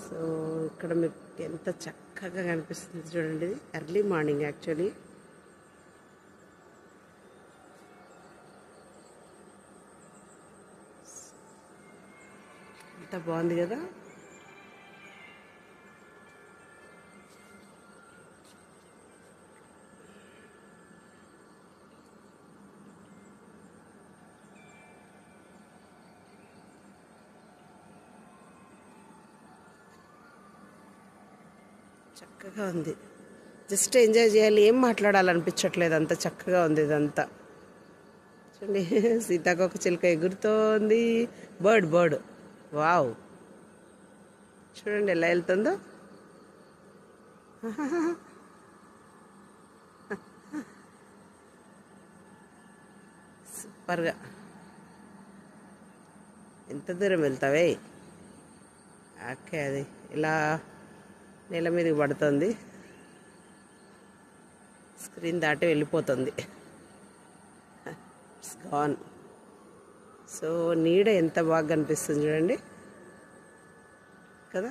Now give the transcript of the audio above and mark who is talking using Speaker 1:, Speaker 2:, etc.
Speaker 1: So ఇక్కడ మీకు ఎంత చక్కగా కనిపిస్తుంది చూడండి. ఇది ఎర్లీ మార్నింగ్ యాక్చువల్లీ. ఎంత బాగుంది కదా. చక్కగా ఉంది. జస్ట్ ఎంజాయ్ చేయాలి, ఏం మాట్లాడాలనిపించట్లేదు, అంత చక్కగా ఉంది ఇదంతా. చూడండి సీతాకోక చిలుక ఎగురుతోంది. బర్డ్ వావ్, చూడండి ఎలా వెళ్తుందో. సూపర్గా. ఎంత దూరం వెళ్తావే. ఓకే, అది ఇలా నేల మీదకి పడుతుంది, స్క్రీన్ దాటి వెళ్ళిపోతుంది. It's gone. సో నీడ ఎంత బాగా కనిపిస్తుంది చూడండి కదా.